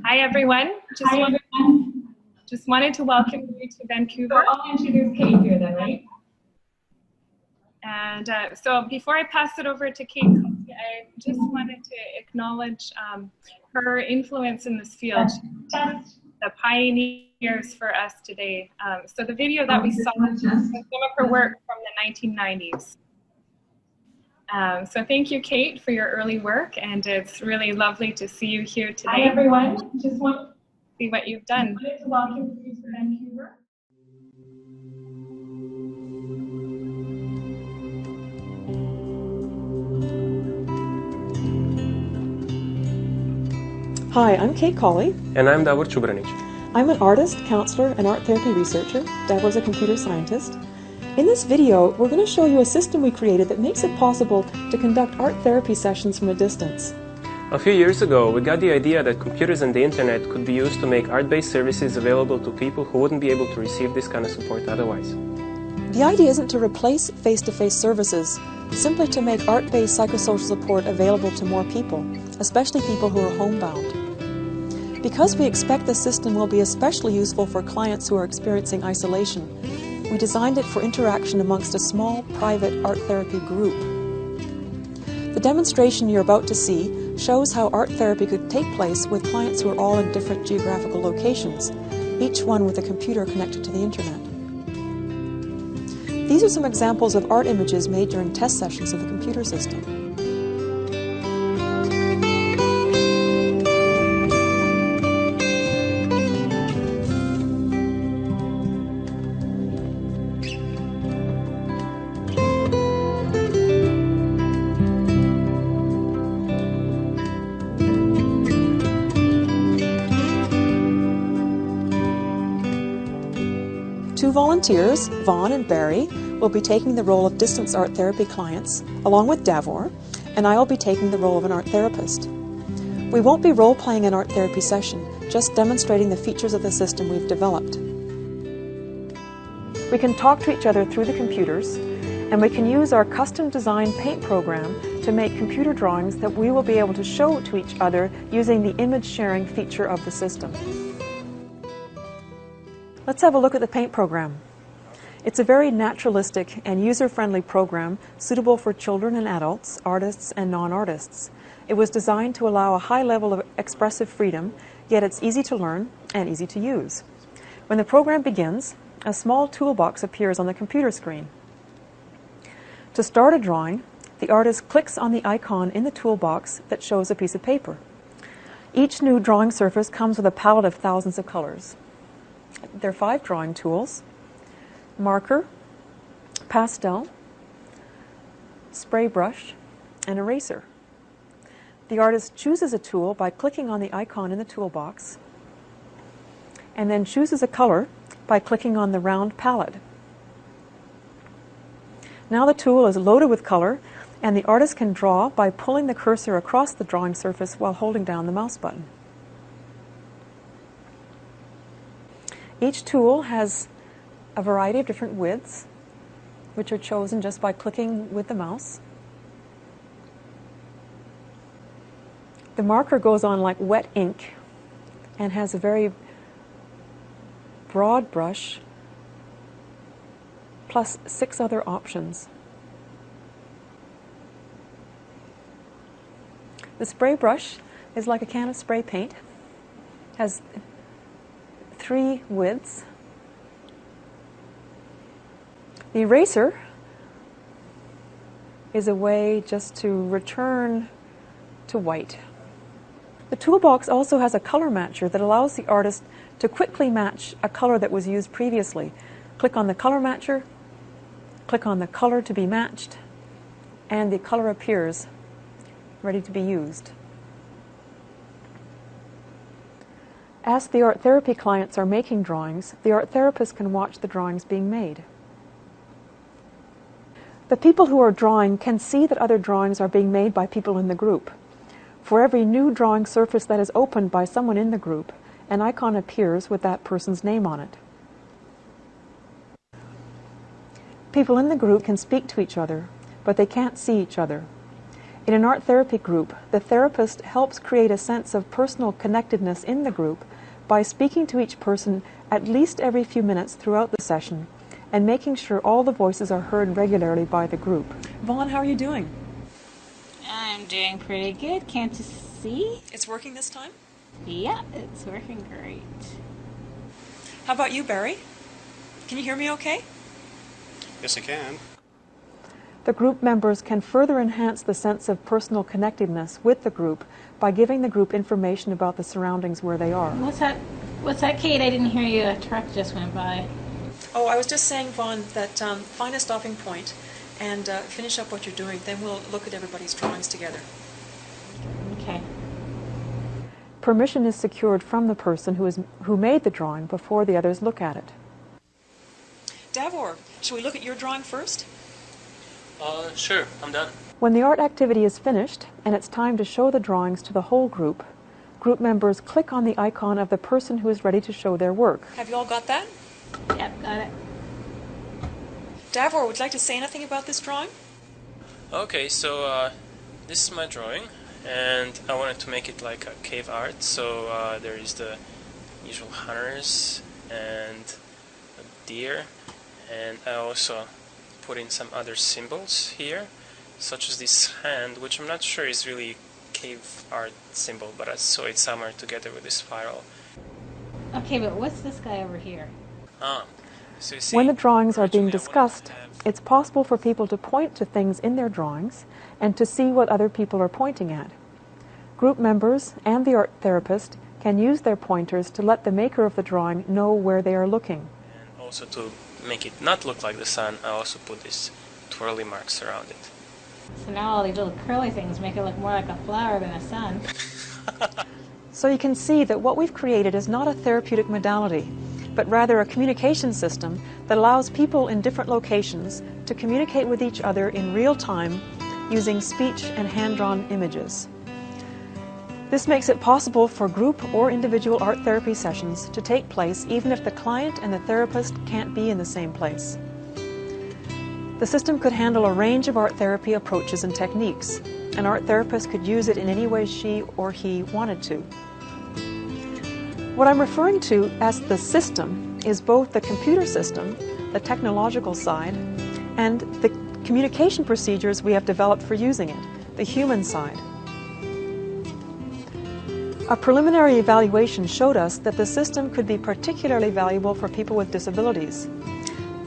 Hi everyone. Just wanted to welcome you to Vancouver. So I'll introduce Kate here then, right? And so before I pass it over to Kate, I just wanted to acknowledge her influence in this field. The pioneers for us today. So the video that we saw was some of her work from the 1990s. So thank you, Kate, for your early work, and it's really lovely to see you here today. Hi everyone. Just want to see what you've done. to welcome you to Vancouver. Hi, I'm Kate Collie. And I'm Davor Čubranić. I'm an artist, counselor, and art therapy researcher. Davor's a computer scientist. In this video, we're going to show you a system we created that makes it possible to conduct art therapy sessions from a distance. A few years ago, we got the idea that computers and the internet could be used to make art-based services available to people who wouldn't be able to receive this kind of support otherwise. The idea isn't to replace face-to-face services, simply to make art-based psychosocial support available to more people, especially people who are homebound. Because we expect the system will be especially useful for clients who are experiencing isolation, we designed it for interaction amongst a small, private art therapy group. The demonstration you're about to see shows how art therapy could take place with clients who are all in different geographical locations, each one with a computer connected to the internet. These are some examples of art images made during test sessions of the computer system. Two volunteers, Vaughn and Barry, will be taking the role of distance art therapy clients, along with Davor, and I will be taking the role of an art therapist. We won't be role-playing an art therapy session, just demonstrating the features of the system we've developed. We can talk to each other through the computers, and we can use our custom-designed paint program to make computer drawings that we will be able to show to each other using the image sharing feature of the system. Let's have a look at the paint program. It's a very naturalistic and user-friendly program suitable for children and adults, artists and non-artists. It was designed to allow a high level of expressive freedom, yet it's easy to learn and easy to use. When the program begins, a small toolbox appears on the computer screen. To start a drawing, the artist clicks on the icon in the toolbox that shows a piece of paper. Each new drawing surface comes with a palette of thousands of colors. There are 5 drawing tools: marker, pastel, spray brush, and eraser. The artist chooses a tool by clicking on the icon in the toolbox, and then chooses a color by clicking on the round palette. Now the tool is loaded with color, and the artist can draw by pulling the cursor across the drawing surface while holding down the mouse button. Each tool has a variety of different widths, which are chosen just by clicking with the mouse. The marker goes on like wet ink and has a very broad brush plus 6 other options. The spray brush is like a can of spray paint, has 3 widths. The eraser is a way just to return to white. The toolbox also has a color matcher that allows the artist to quickly match a color that was used previously. Click on the color matcher, click on the color to be matched, and the color appears ready to be used. As the art therapy clients are making drawings, the art therapist can watch the drawings being made. The people who are drawing can see that other drawings are being made by people in the group. For every new drawing surface that is opened by someone in the group, an icon appears with that person's name on it. People in the group can speak to each other, but they can't see each other. In an art therapy group, the therapist helps create a sense of personal connectedness in the group by speaking to each person at least every few minutes throughout the session and making sure all the voices are heard regularly by the group. Vaughn, how are you doing? I'm doing pretty good. Can't you see? It's working this time? Yeah, it's working great. How about you, Barry? Can you hear me okay? Yes, I can. The group members can further enhance the sense of personal connectedness with the group by giving the group information about the surroundings where they are. What's that, Kate? I didn't hear you. A truck just went by. Oh, I was just saying, Vaughn, that find a stopping point and finish up what you're doing. Then we'll look at everybody's drawings together. Okay. Permission is secured from the person who made the drawing before the others look at it. Davor, shall we look at your drawing first? Sure, I'm done. When the art activity is finished and it's time to show the drawings to the whole group, group members click on the icon of the person who is ready to show their work. Have you all got that? Yep, got it. Davor, would you like to say anything about this drawing? Okay, so this is my drawing, and I wanted to make it like a cave art, so there is the usual hunters and a deer, and I also put in some other symbols here, such as this hand, which I'm not sure is really cave art symbol, but I saw it somewhere together with this spiral. Okay, but what's this guy over here? So you see, when the drawings are being originally I wanted discussed, to have it's possible for people to point to things in their drawings and to see what other people are pointing at. Group members and the art therapist can use their pointers to let the maker of the drawing know where they are looking. And also to make it not look like the sun, I also put these twirly marks around it. So now all these little curly things make it look more like a flower than a sun. So you can see that what we've created is not a therapeutic modality, but rather a communication system that allows people in different locations to communicate with each other in real time using speech and hand-drawn images. This makes it possible for group or individual art therapy sessions to take place even if the client and the therapist can't be in the same place. The system could handle a range of art therapy approaches and techniques. An art therapist could use it in any way she or he wanted to. What I'm referring to as the system is both the computer system, the technological side, and the communication procedures we have developed for using it, the human side. A preliminary evaluation showed us that the system could be particularly valuable for people with disabilities.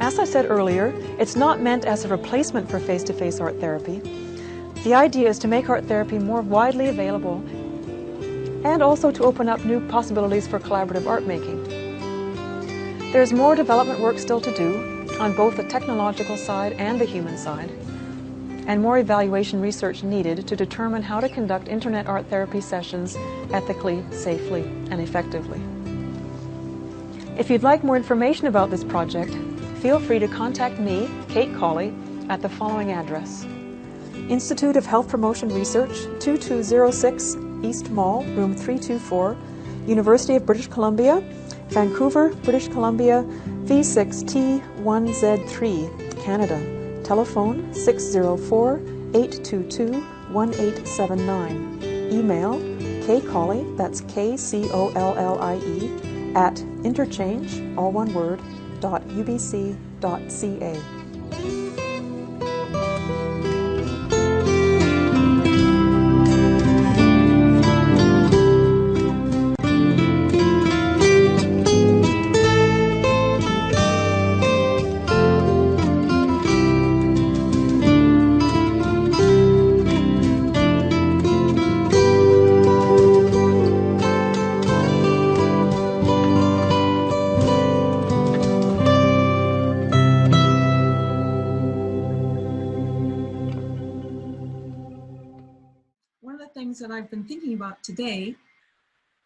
As I said earlier, it's not meant as a replacement for face-to-face art therapy. The idea is to make art therapy more widely available and also to open up new possibilities for collaborative art making. There's more development work still to do on both the technological side and the human side, and more evaluation research needed to determine how to conduct internet art therapy sessions ethically, safely, and effectively. If you'd like more information about this project, feel free to contact me, Kate Collie, at the following address: Institute of Health Promotion Research, 2206 East Mall, room 324, University of British Columbia, Vancouver, British Columbia, V6T1Z3, Canada. Telephone 604-822-1879. Email kcollie, that's KCOLLIE, at interchange, all one word, .ubc.ca. That I've been thinking about today,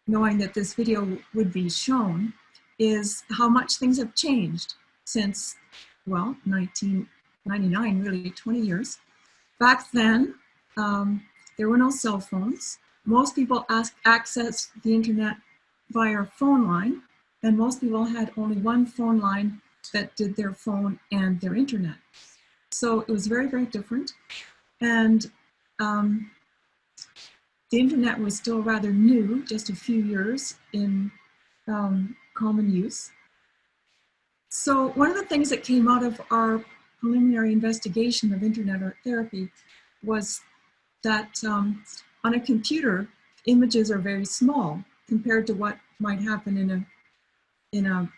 knowing that this video would be shown, is how much things have changed since, well, 1999, really 20 years. Back then, there were no cell phones. Most people accessed the internet via a phone line, and most people had only one phone line that did their phone and their internet. So it was very, very different. And the internet was still rather new, just a few years in common use. So one of the things that came out of our preliminary investigation of internet art therapy was that on a computer, images are very small compared to what might happen in a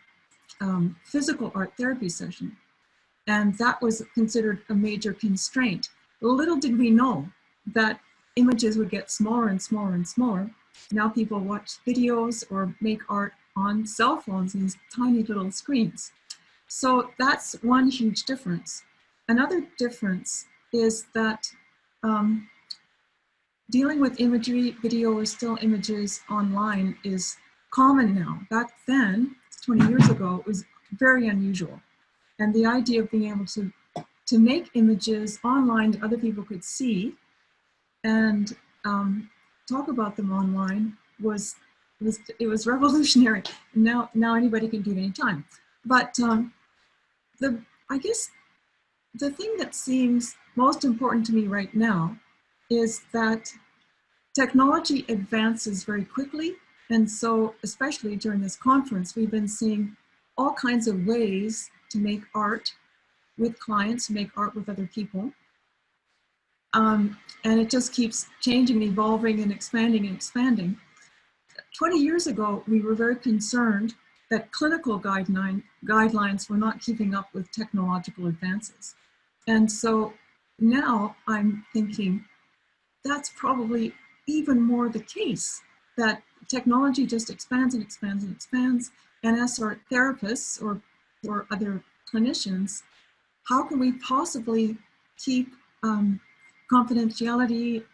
physical art therapy session. And that was considered a major constraint. Little did we know that images would get smaller and smaller and smaller. Now people watch videos or make art on cell phones, these tiny little screens. So that's one huge difference. Another difference is that dealing with imagery, video, or still images online is common now. Back then, 20 years ago, it was very unusual. And the idea of being able to make images online that other people could see and talk about them online was revolutionary. Now anybody can do it anytime. But I guess the thing that seems most important to me right now is that technology advances very quickly. And so, especially during this conference, we've been seeing all kinds of ways to make art with clients, make art with other people. And it just keeps changing, evolving, and expanding and expanding. 20 years ago, we were very concerned that clinical guidelines were not keeping up with technological advances. And so now I'm thinking that's probably even more the case, that technology just expands and expands and expands. And as art therapists or other clinicians, how can we possibly keep confidentiality,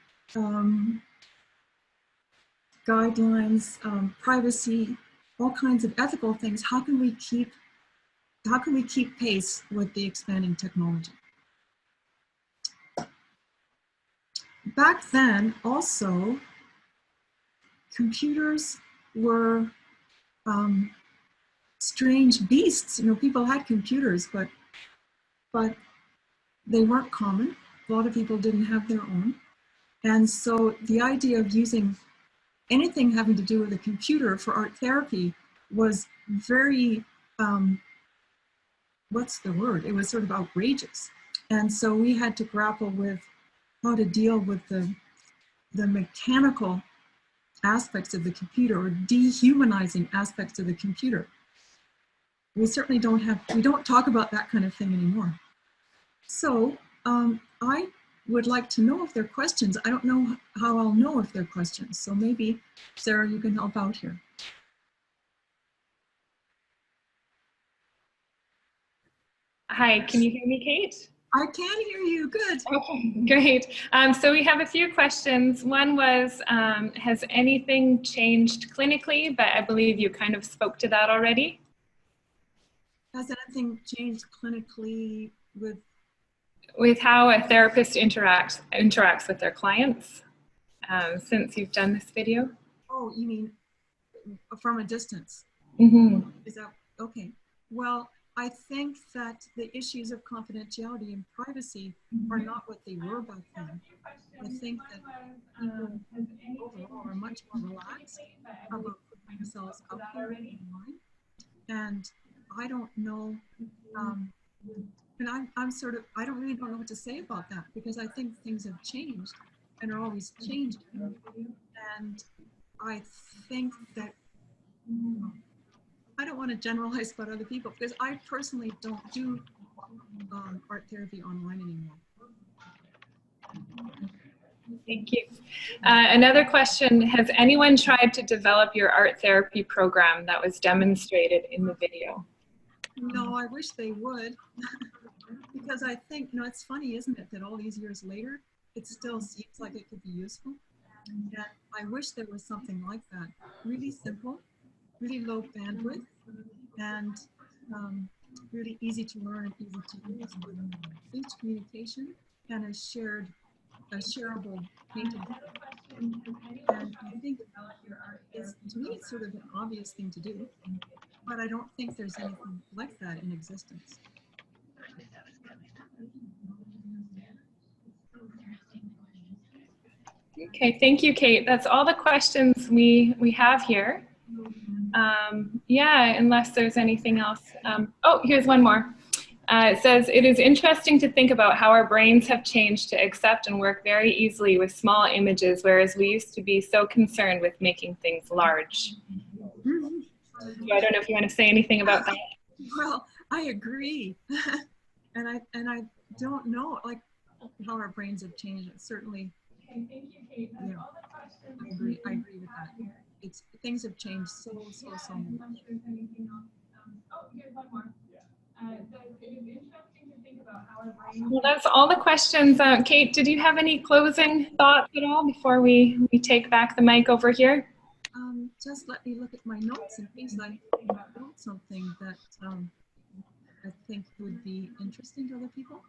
guidelines, privacy, all kinds of ethical things? How can we keep pace with the expanding technology? Back then, also, computers were strange beasts. You know, people had computers, but they weren't common. A lot of people didn't have their own. And so the idea of using anything having to do with a computer for art therapy was very, what's the word? It was sort of outrageous. And so we had to grapple with how to deal with the mechanical aspects of the computer, or dehumanizing aspects of the computer. We certainly we don't talk about that kind of thing anymore. So I would like to know if there are questions. I don't know how I'll know if there are questions. So maybe, Sarah, you can help out here. Hi, can you hear me, Kate? I can hear you, good. Okay, great. So we have a few questions. One was, has anything changed clinically? But I believe you kind of spoke to that already. Has anything changed clinically with how a therapist interacts with their clients since you've done this video? Oh, you mean from a distance? Mm-hmm. Is that okay? Well, I think that the issues of confidentiality and privacy are not what they were back then. I think that people overall are much more relaxed about putting themselves out there online. And I don't know, and I'm sort of, I don't really know what to say about that, because I think things have changed and are always changing. And I think that, I don't want to generalize about other people, because I personally don't do art therapy online anymore. Thank you. Another question, has anyone tried to develop your art therapy program that was demonstrated in the video? No, I wish they would, because I think, you know, it's funny, isn't it, that all these years later, it still seems like it could be useful. And I wish there was something like that. Really simple, really low bandwidth, and really easy to learn and easy to use, with speech communication and a shareable painting. And I think to me, it's sort of an obvious thing to do, but I don't think there's anything like that in existence. Okay, thank you, Kate. That's all the questions we have here. Yeah, unless there's anything else. Oh, here's one more. It says, it is interesting to think about how our brains have changed to accept and work very easily with small images, whereas we used to be so concerned with making things large. I don't know if you want to say anything about that. Well, I agree. and I don't know like how our brains have changed. Certainly. Okay, thank you, Kate. That's Yeah. all the questions I agree with that. It's things have changed so much. Unless there's anything else. Oh, here's one more. So it is interesting to think about how our brains. Well, that's all the questions. Kate, did you have any closing thoughts at all before we take back the mic over here? Just let me look at my notes in case I wrote something that I think would be interesting to other people.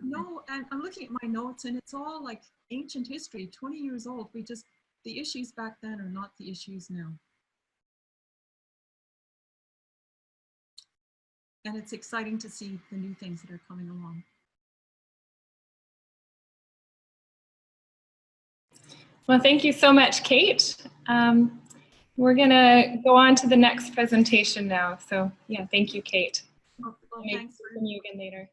No, and I'm looking at my notes and it's all like ancient history, 20 years old. The issues back then are not the issues now. And it's exciting to see the new things that are coming along. Well, thank you so much, Kate. We're going to go on to the next presentation now. So yeah, thank you, Kate. Well, Maybe thanks see you again later.